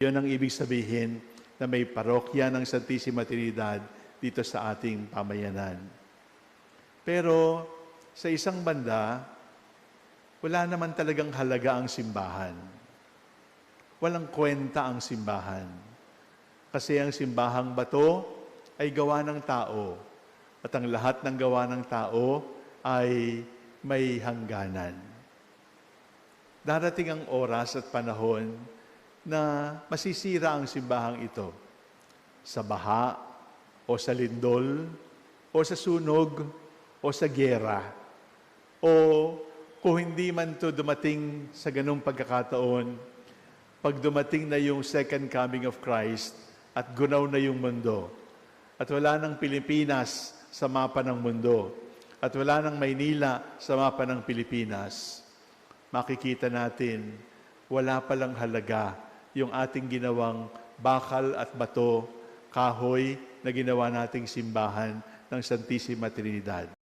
Yun ang ibig sabihin na may parokya ng Santissima Trinidad dito sa ating pamayanan. Pero sa isang banda, wala naman talagang halaga ang simbahan. Walang kwenta ang simbahan. Kasi ang simbahang bato ay gawa ng tao. At ang lahat ng gawa ng tao ay may hangganan. Darating ang oras at panahon na masisira ang simbahang ito sa baha, o sa lindol, o sa sunog, o sa giyera, o kung hindi man to dumating sa ganung pagkakataon, pag dumating na yung second coming of Christ at gunaw na yung mundo, at wala ng Pilipinas sa mapa ng mundo, at wala ng Maynila sa mapa ng Pilipinas, makikita natin, wala palang halaga yung ating ginawang bakal at bato, kahoy na ginawa nating simbahan ng Santissima Trinidad.